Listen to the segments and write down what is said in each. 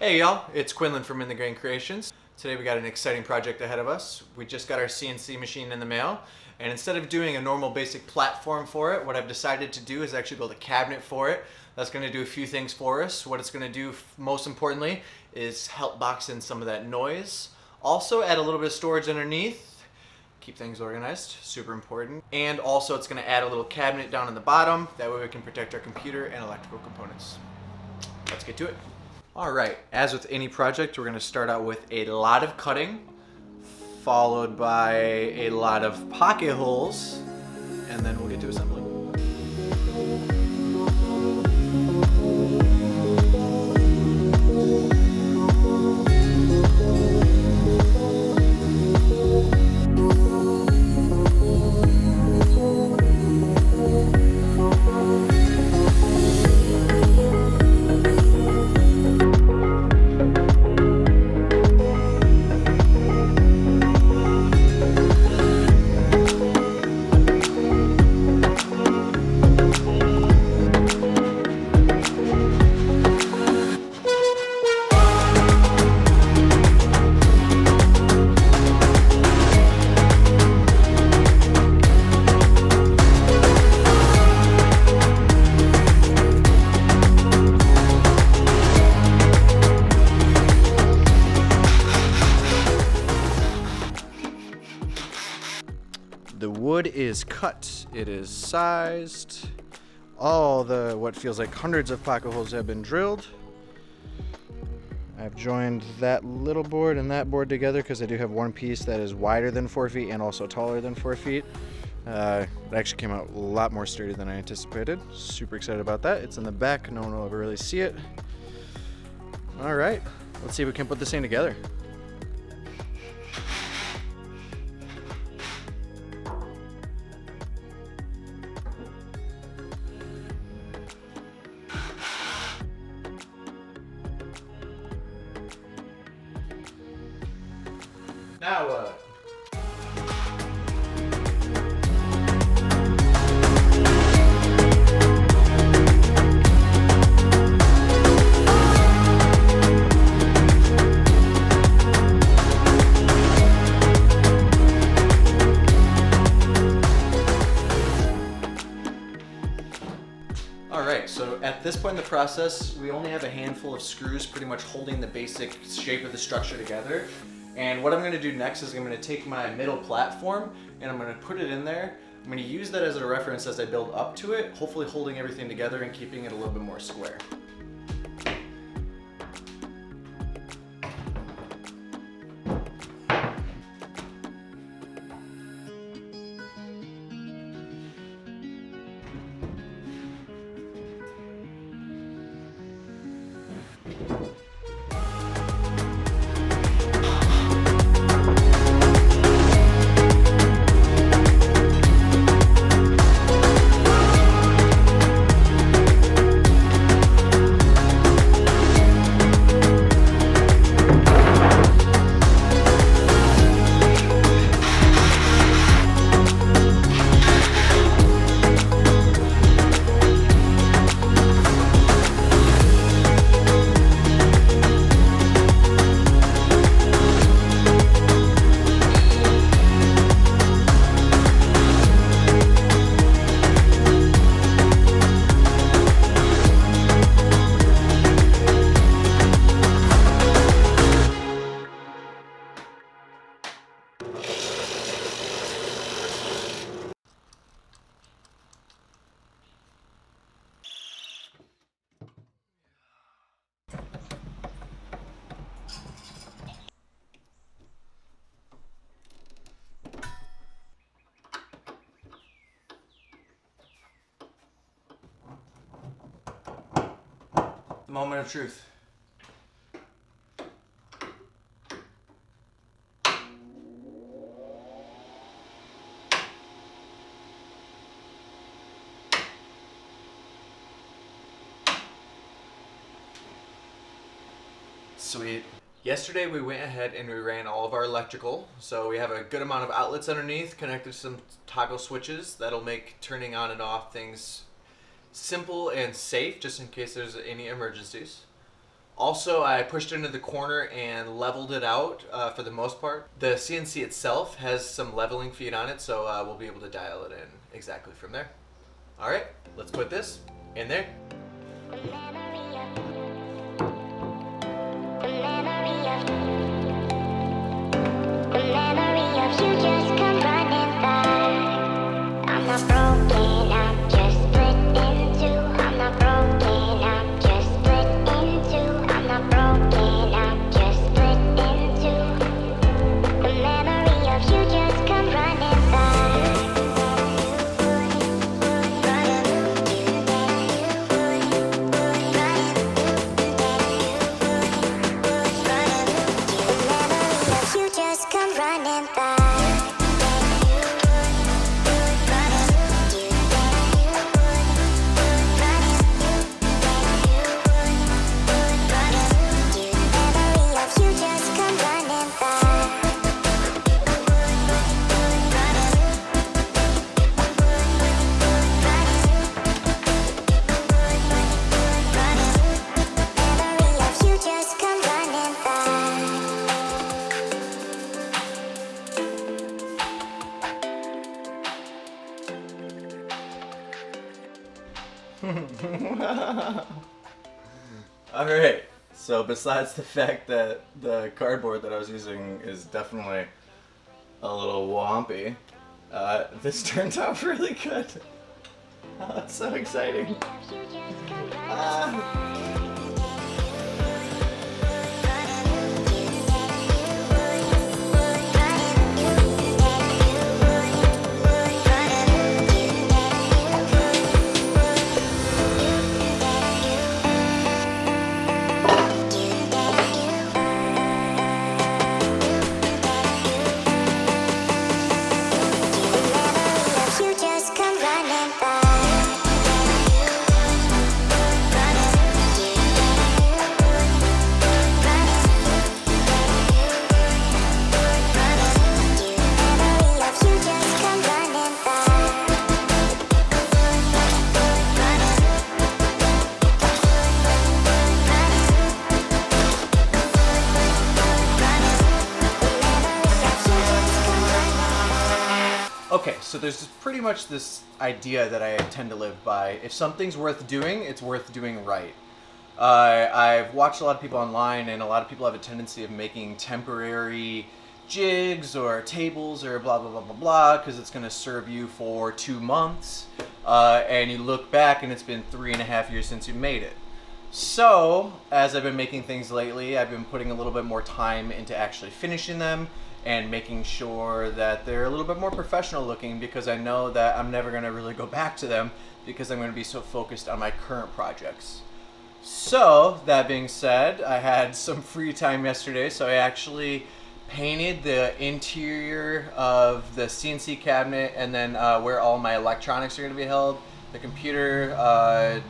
Hey y'all, it's Quinlan from In the Grain Creations. Today we got an exciting project ahead of us. We just got our CNC machine in the mail, and instead of doing a normal basic platform for it, what I've decided to do is actually build a cabinet for it. That's going to do a few things for us. What it's going to do most importantly is help box in some of that noise. Also add a little bit of storage underneath, keep things organized, super important. And also it's going to add a little cabinet down in the bottom, that way we can protect our computer and electrical components. Let's get to it. All right, as with any project, we're going to start out with a lot of cutting, followed by a lot of pocket holes, and then we'll get to assembling. The wood is cut, it is sized, all the what feels like hundreds of pocket holes have been drilled. I've joined that little board and that board together because I do have one piece that is wider than 4 feet and also taller than 4 feet. It actually came out a lot more sturdy than I anticipated. Super excited about that. It's in the back, no one will ever really see it. All right, let's see if we can put this thing together. Now what? Alright, so at this point in the process, we only have a handful of screws pretty much holding the basic shape of the structure together. And what I'm going to do next is I'm going to take my middle platform and I'm going to put it in there. I'm going to use that as a reference as I build up to it, hopefully holding everything together and keeping it a little bit more square. Moment of truth. Sweet. Yesterday we went ahead and we ran all of our electrical. So we have a good amount of outlets underneath, connected to some toggle switches that'll make turning on and off things simple and safe, just in case there's any emergencies. Also, I pushed it into the corner and leveled it out for the most part. The CNC itself has some leveling feet on it, so we'll be able to dial it in exactly from there. All right, let's put this in there. Alright, so besides the fact that the cardboard that I was using is definitely a little wompy, this turned out really good. Oh, it's so exciting. Okay, so there's pretty much this idea that I tend to live by. If something's worth doing, it's worth doing right. I've watched a lot of people online, and a lot of people have a tendency of making temporary jigs or tables or blah, blah, blah, blah, blah, because it's going to serve you for 2 months, and you look back and it's been 3.5 years since you made it. So, as I've been making things lately, I've been putting a little bit more time into actually finishing them and making sure that they're a little bit more professional looking, because I know that I'm never going to really go back to them because I'm going to be so focused on my current projects. So, that being said, I had some free time yesterday, so I actually painted the interior of the CNC cabinet, and then where all my electronics are going to be held, the computer,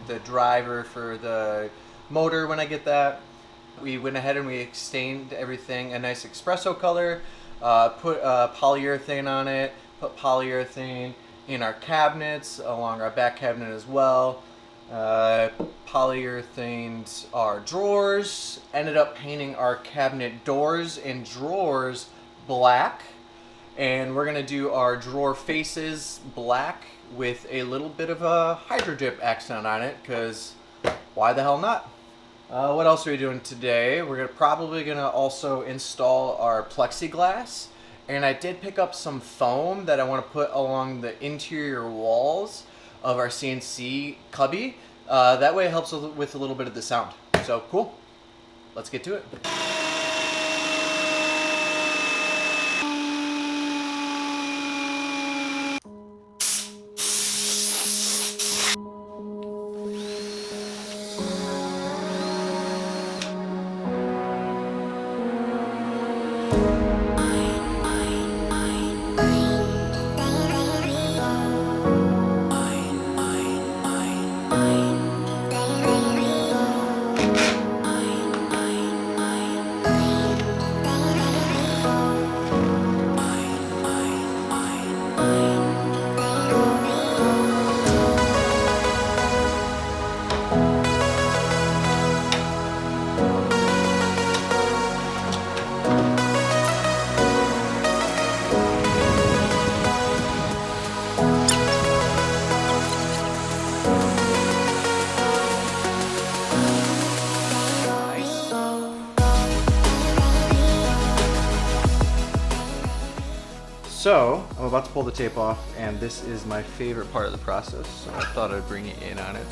the driver for the motor when I get that. We went ahead and we stained everything a nice espresso color, put polyurethane on it, put polyurethane in our cabinets, along our back cabinet as well. Polyurethaned our drawers, ended up painting our cabinet doors and drawers black, and we're gonna do our drawer faces black with a little bit of a hydro dip accent on it, because why the hell not? What else are we doing today? We're probably gonna also install our plexiglass, and I did pick up some foam that I want to put along the interior walls of our CNC cubby. That way it helps with a little bit of the sound. So cool, let's get to it. So I'm about to pull the tape off, and this is my favorite part of the process, so I thought I'd bring you in on it.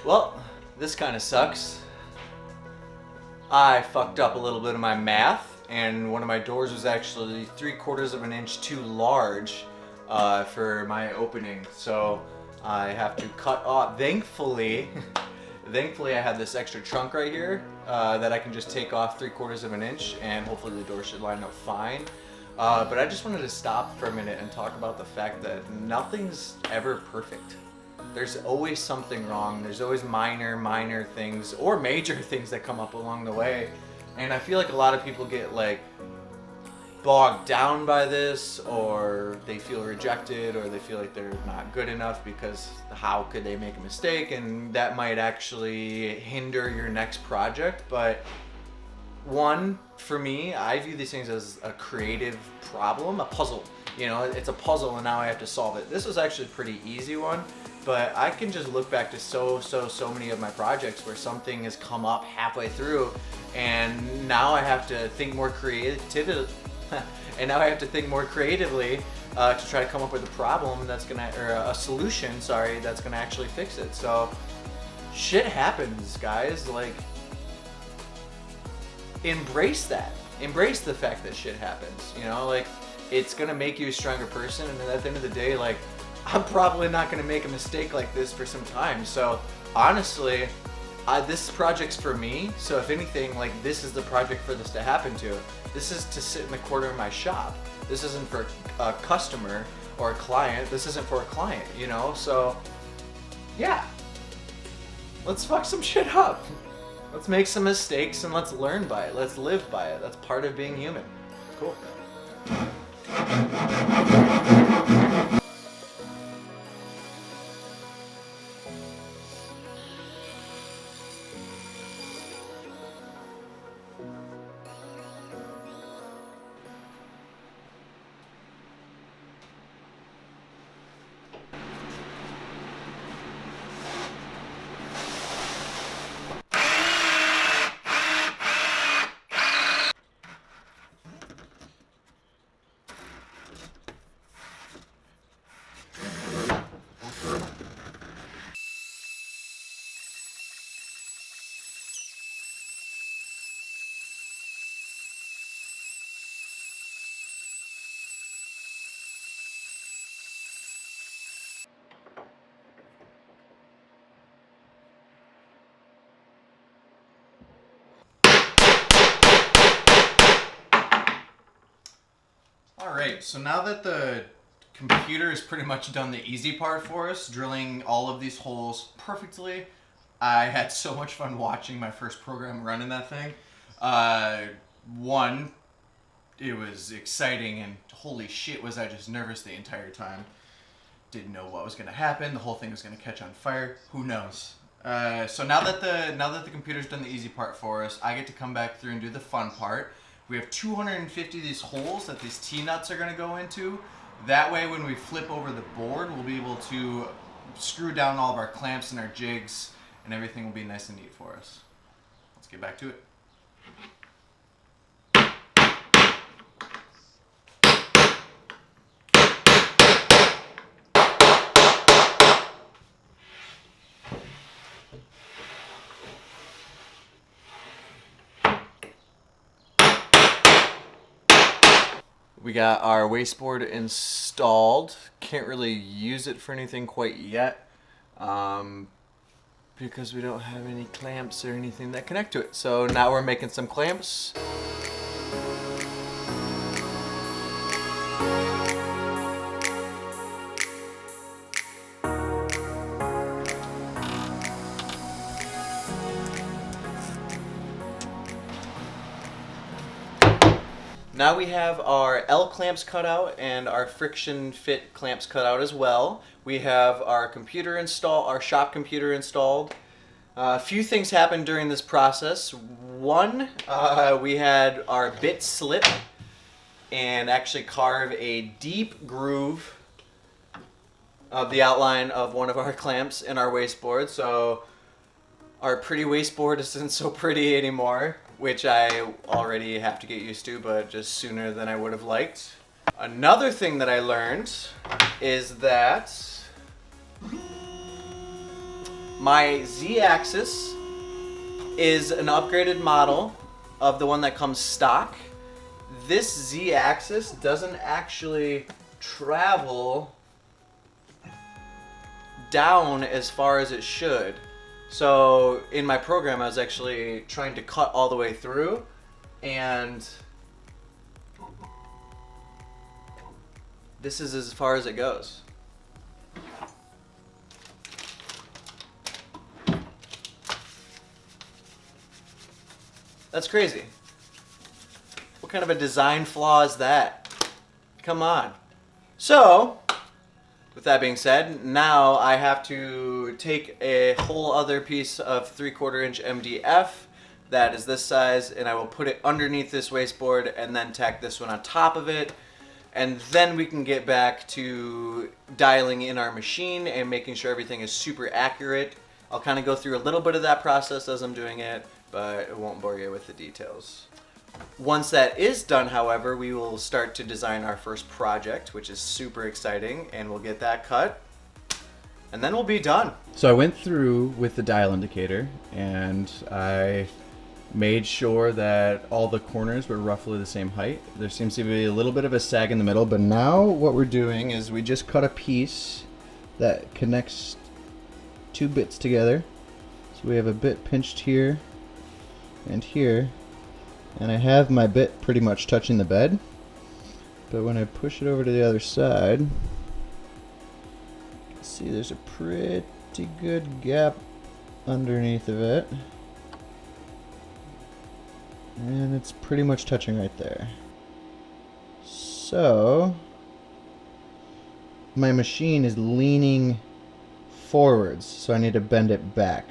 Well, this kind of sucks. I fucked up a little bit of my math, and one of my doors was actually 3/4 of an inch too large for my opening. So I have to cut off. Thankfully, I had this extra trunk right here that I can just take off 3/4 of an inch, and hopefully the door should line up fine. But I just wanted to stop for a minute and talk about the fact that nothing's ever perfect. There's always something wrong. There's always minor things or major things that come up along the way. And I feel like a lot of people get like bogged down by this, or they feel rejected, or they feel like they're not good enough because how could they make a mistake? And that might actually hinder your next project. But one, for me, I view these things as a creative problem, a puzzle. You know, it's a puzzle and now I have to solve it. This was actually a pretty easy one. But I can just look back to so many of my projects where something has come up halfway through, and now I have to think more creatively. And now I have to think more creatively to try to come up with a problem that's gonna, or a solution, sorry, that's gonna actually fix it. So shit happens, guys. Like, embrace that. Embrace the fact that shit happens. You know, like, it's gonna make you a stronger person. And then at the end of the day, like, I'm probably not going to make a mistake like this for some time. So honestly, this project's for me. So if anything, like, this is the project for this to happen to. This is to sit in the corner of my shop. This isn't for a customer or a client. This isn't for a client, you know? So yeah, let's fuck some shit up. Let's make some mistakes and let's learn by it. Let's live by it. That's part of being human. Cool. Alright, so now that the computer has pretty much done the easy part for us, drilling all of these holes perfectly, I had so much fun watching my first program run in that thing. One, it was exciting, and holy shit was I just nervous the entire time. Didn't know what was going to happen, the whole thing was going to catch on fire, who knows. So now that the computer's done the easy part for us, I get to come back through and do the fun part. We have 250 of these holes that these T-nuts are going to go into. That way when we flip over the board, we'll be able to screw down all of our clamps and our jigs, and everything will be nice and neat for us. Let's get back to it. We got our wasteboard installed. Can't really use it for anything quite yet because we don't have any clamps or anything that connect to it. So now we're making some clamps. Now we have our L clamps cut out and our friction fit clamps cut out as well. We have our computer installed, our shop computer installed. A few things happened during this process. One, we had our bit slip and actually carve a deep groove of the outline of one of our clamps in our wasteboard. So our pretty wasteboard isn't so pretty anymore, which I already have to get used to, but just sooner than I would have liked. Another thing that I learned is that my Z-axis is an upgraded model of the one that comes stock. This Z-axis doesn't actually travel down as far as it should. So in my program, I was actually trying to cut all the way through, and this is as far as it goes. That's crazy. What kind of a design flaw is that? Come on. So, with that being said, now I have to take a whole other piece of 3/4 inch MDF that is this size, and I will put it underneath this wasteboard and then tack this one on top of it. And then we can get back to dialing in our machine and making sure everything is super accurate. I'll kind of go through a little bit of that process as I'm doing it, but it won't bore you with the details. Once that is done, however, we will start to design our first project, which is super exciting, and we'll get that cut, and then we'll be done. So I went through with the dial indicator, and I made sure that all the corners were roughly the same height. There seems to be a little bit of a sag in the middle, but now what we're doing is we just cut a piece that connects two bits together. So we have a bit pinched here and here, and I have my bit pretty much touching the bed, but when I push it over to the other side, you can see there's a pretty good gap underneath of it, and it's pretty much touching right there. So my machine is leaning forwards, so I need to bend it back.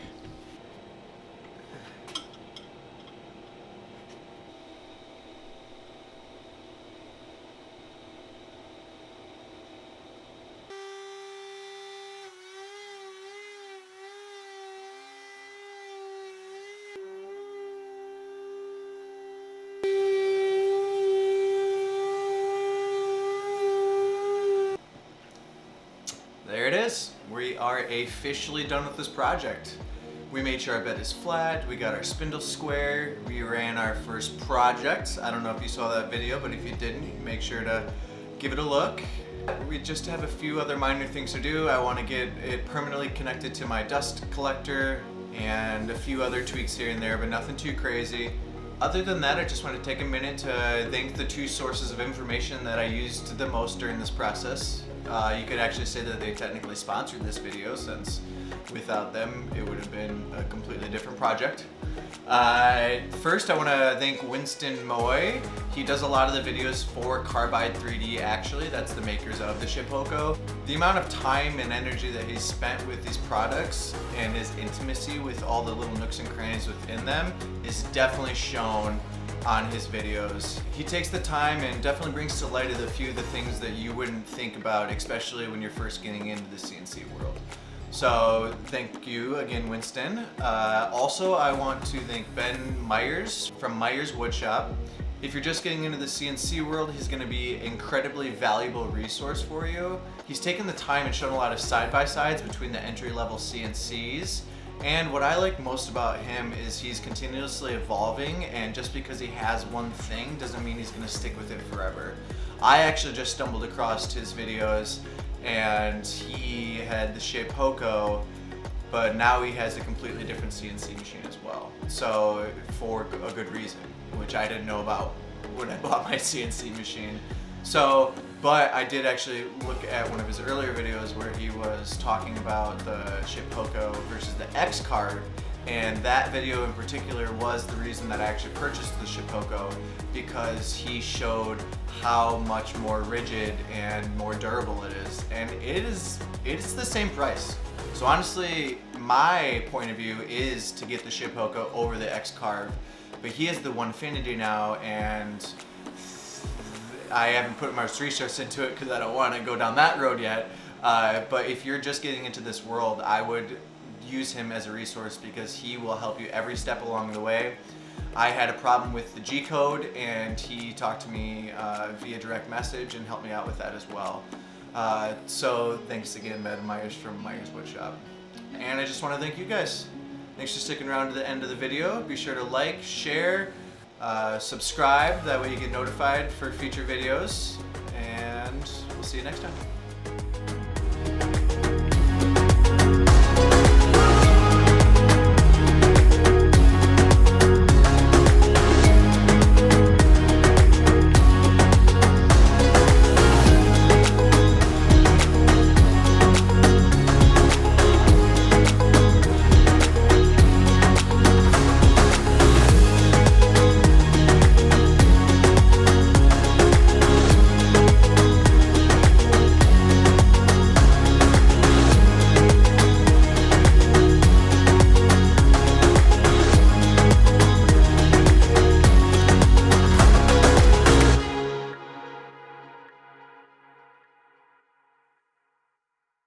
There it is. We are officially done with this project. We made sure our bed is flat, we got our spindle square, we ran our first project. I don't know if you saw that video, but if you didn't, make sure to give it a look. We just have a few other minor things to do. I want to get it permanently connected to my dust collector and a few other tweaks here and there, but nothing too crazy. Other than that, I just want to take a minute to thank the two sources of information that I used the most during this process. You could actually say that they technically sponsored this video, since without them it would have been a completely different project. First, I want to thank Winston Moy. He does a lot of the videos for Carbide 3D, actually. That's the makers of the Shapeoko. The amount of time and energy that he's spent with these products and his intimacy with all the little nooks and crannies within them is definitely shown on his videos. He takes the time and definitely brings to light a few of the things that you wouldn't think about, especially when you're first getting into the CNC world. So thank you again, Winston. Also, I want to thank Ben Myers from Myers Woodshop. If you're just getting into the CNC world, he's going to be an incredibly valuable resource for you. He's taken the time and shown a lot of side-by-sides between the entry-level CNCs. And what I like most about him is he's continuously evolving, and just because he has one thing doesn't mean he's going to stick with it forever. I actually just stumbled across his videos, and he had the Shapeoko, but now he has a completely different CNC machine as well. So for a good reason, which I didn't know about when I bought my CNC machine. So, but I did actually look at one of his earlier videos where he was talking about the Shapeoko versus the X card, And that video in particular was the reason that I actually purchased the Shapeoko, because he showed how much more rigid and more durable it is. And it's the same price. So honestly, my point of view is to get the Shapeoko over the X-Carve. But he has the Onefinity now, and I haven't put much research into it because I don't want to go down that road yet. But if you're just getting into this world, I would use him as a resource because he will help you every step along the way. I had a problem with the G-code, and he talked to me via direct message and helped me out with that as well. So thanks again, Matt Myers from Myers Woodshop. And I just want to thank you guys. Thanks for sticking around to the end of the video. Be sure to like, share, subscribe. That way you get notified for future videos. And we'll see you next time.